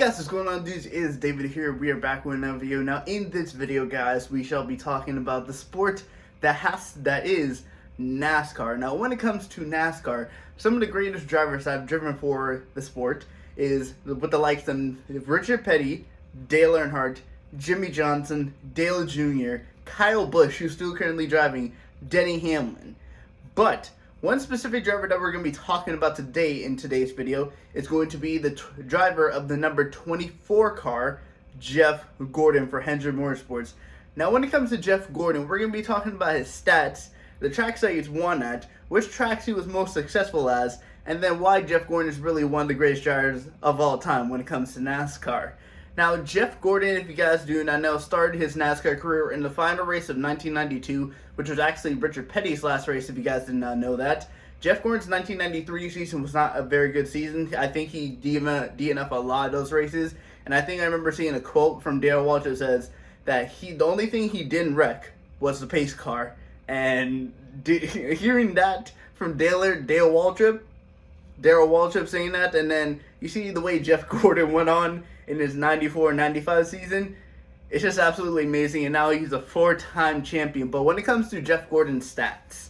guys, what's going on, dudes? It is David here. We are back with another video. Now, in this video, guys, we shall be talking about the sport that is NASCAR. Now, when it comes to NASCAR, some of the greatest drivers I've driven for the sport is with the likes of Richard Petty, Dale Earnhardt, Jimmy Johnson, Dale Jr., Kyle Busch, who's still currently driving, Denny Hamlin. But one specific driver that we're going to be talking about today in today's video is going to be the driver of the number 24 car, Jeff Gordon for Hendrick Motorsports. Now, when it comes to Jeff Gordon, we're going to be talking about his stats, the tracks that he's won at, which tracks he was most successful as, and then why Jeff Gordon is really one of the greatest drivers of all time when it comes to NASCAR. Now, Jeff Gordon, if you guys do not know, started his NASCAR career in the final race of 1992, which was actually Richard Petty's last race, if you guys did not know that. Jeff Gordon's 1993 season was not a very good season. I think he DNF'd a lot of those races, and I think I remember seeing a quote from Dale Waltrip that says that the only thing he didn't wreck was the pace car. And hearing that from Daryl Waltrip saying that, and then you see the way Jeff Gordon went on in his 94-95 season, it's just absolutely amazing, and now he's a four-time champion. But when it comes to Jeff Gordon's stats,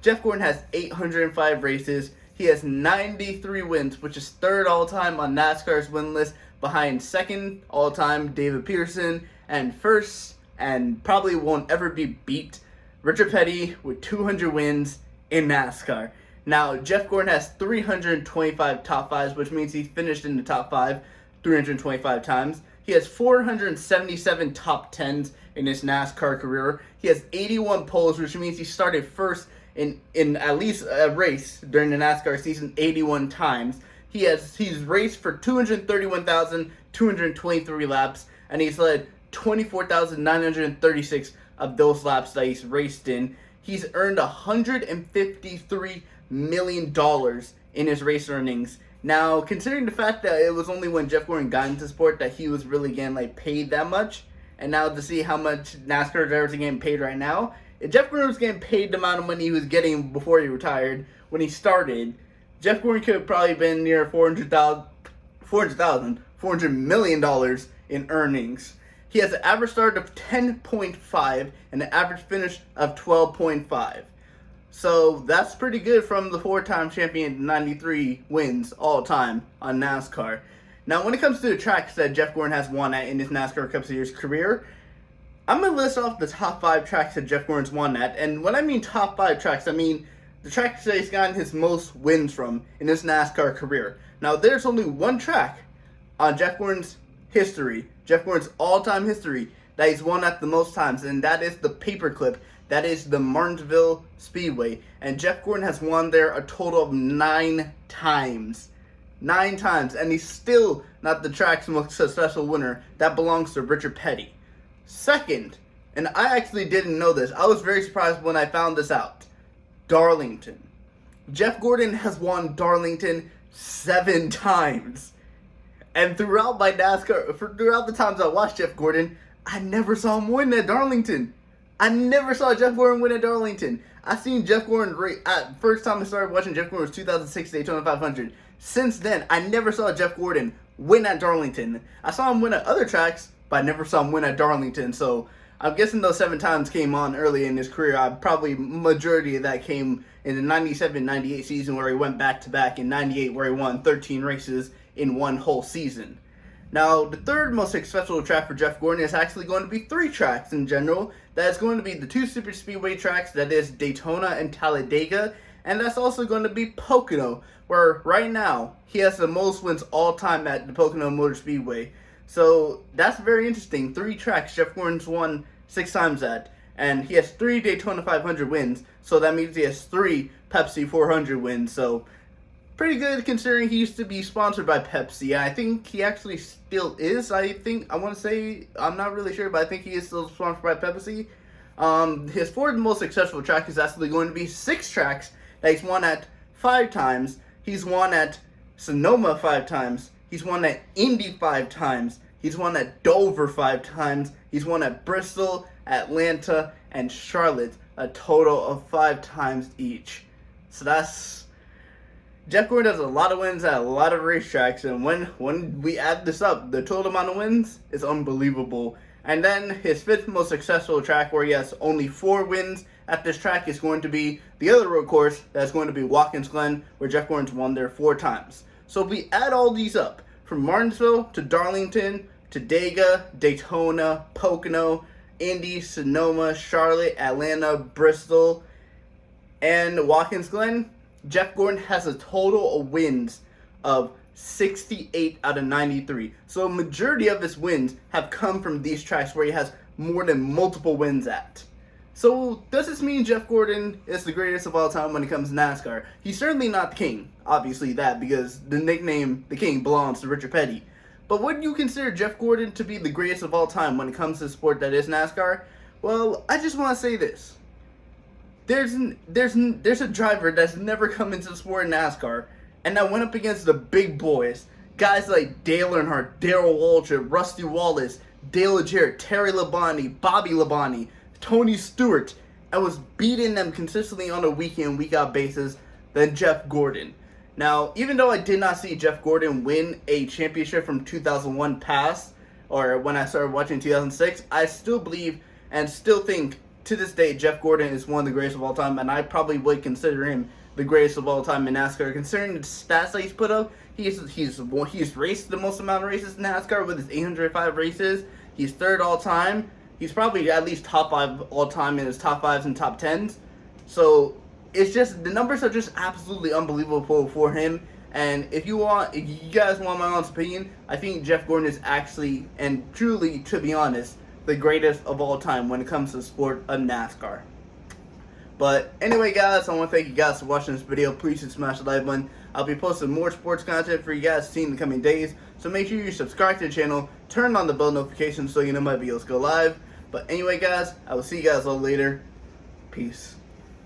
Jeff Gordon has 805 races. He has 93 wins, which is third all-time on NASCAR's win list, behind second all-time David Pearson, and first, and probably won't ever be beat, Richard Petty with 200 wins in NASCAR. Now, Jeff Gordon has 325 top fives, which means he's finished in the top five 325 times. He has 477 top tens in his NASCAR career. He has 81 poles, which means he started first in at least a race during the NASCAR season 81 times. He's raced for 231,223 laps, and he's led 24,936 of those laps that he's raced in. He's earned $153 million in his race earnings. Now, considering the fact that it was only when Jeff Gordon got into sport that he was really getting paid that much, and now to see how much NASCAR drivers are getting paid right now, if Jeff Gordon was getting paid the amount of money he was getting before he retired, when he started, Jeff Gordon could have probably been near $400 million in earnings. He has an average start of 10.5 and an average finish of 12.5. So that's pretty good from the four-time champion, 93 wins all time on NASCAR. Now, when it comes to the tracks that Jeff Gordon has won at in his NASCAR Cup Series career, I'm going to list off the top 5 tracks that Jeff Gordon's won at. And when I mean top 5 tracks, I mean the tracks that he's gotten his most wins from in his NASCAR career. Now, there's only one track on Jeff Gordon's history, Jeff Gordon's all-time history, that he's won at the most times, and that is the paperclip. That is the Martinsville Speedway. And Jeff Gordon has won there a total of 9 times. 9 times. And he's still not the track's most successful winner. That belongs to Richard Petty. Second, and I actually didn't know this, I was very surprised when I found this out, Darlington. Jeff Gordon has won Darlington 7 times. And throughout my NASCAR, throughout the times I watched Jeff Gordon, I never saw him win at Darlington. I never saw Jeff Gordon win at Darlington. I seen Jeff Gordon first time I started watching Jeff Gordon was 2006 Daytona 500. Since then, I never saw Jeff Gordon win at Darlington. I saw him win at other tracks, but I never saw him win at Darlington. So I'm guessing those 7 times came on early in his career. Probably majority of that came in the 97-98 season where he went back-to-back, in 98 where he won 13 races in one whole season. Now, the third most successful track for Jeff Gordon is actually going to be 3 tracks in general. That is going to be the 2 super speedway tracks, that is Daytona and Talladega, and that's also going to be Pocono, where right now he has the most wins all time at the Pocono Motor Speedway. So that's very interesting. 3 tracks Jeff Gordon's won 6 times at, and he has 3 Daytona 500 wins, so that means he has 3 Pepsi 400 wins. So pretty good considering he used to be sponsored by Pepsi. I think he actually still is. I'm not really sure, but I think he is still sponsored by Pepsi. His 4th most successful track is actually going to be 6 tracks that he's won at 5 times. He's won at Sonoma 5 times. He's won at Indy 5 times. He's won at Dover 5 times. He's won at Bristol, Atlanta, and Charlotte, a total of 5 times each. So that's Jeff Gordon has a lot of wins at a lot of racetracks, and when we add this up, the total amount of wins is unbelievable. And then his fifth most successful track, where he has only 4 wins at this track, is going to be the other road course that's going to be Watkins Glen, where Jeff Gordon's won there 4 times. So if we add all these up, from Martinsville to Darlington to Dega, Daytona, Pocono, Indy, Sonoma, Charlotte, Atlanta, Bristol, and Watkins Glen, Jeff Gordon has a total of wins of 68 out of 93. So a majority of his wins have come from these tracks where he has more than multiple wins at. So does this mean Jeff Gordon is the greatest of all time when it comes to NASCAR? He's certainly not the king, obviously that, because the nickname the king belongs to Richard Petty. But would you consider Jeff Gordon to be the greatest of all time when it comes to the sport that is NASCAR? Well, I just want to say this. There's a driver that's never come into the sport in NASCAR, and that went up against the big boys. Guys like Dale Earnhardt, Darrell Waltrip, Rusty Wallace, Dale Jarrett, Terry Labonte, Bobby Labonte, Tony Stewart, and was beating them consistently on a week in, week out basis than Jeff Gordon. Now, even though I did not see Jeff Gordon win a championship from 2001 past, or when I started watching 2006, I still believe and still think to this day Jeff Gordon is one of the greatest of all time, and I probably would consider him the greatest of all time in NASCAR. Considering the stats that he's put up, he's raced the most amount of races in NASCAR with his 805 races. He's third all time. He's probably at least top 5 all time in his top 5s and top 10s. So it's just, the numbers are just absolutely unbelievable for him. And if you guys want my honest opinion, I think Jeff Gordon is actually, and truly, to be honest, the greatest of all time when it comes to the sport of NASCAR. But anyway, guys, I want to thank you guys for watching this video. Please smash the like button. I'll be posting more sports content for you guys to see in the coming days. So make sure you subscribe to the channel, turn on the bell notifications so you know my videos go live. But anyway, guys, I will see you guys all later. Peace.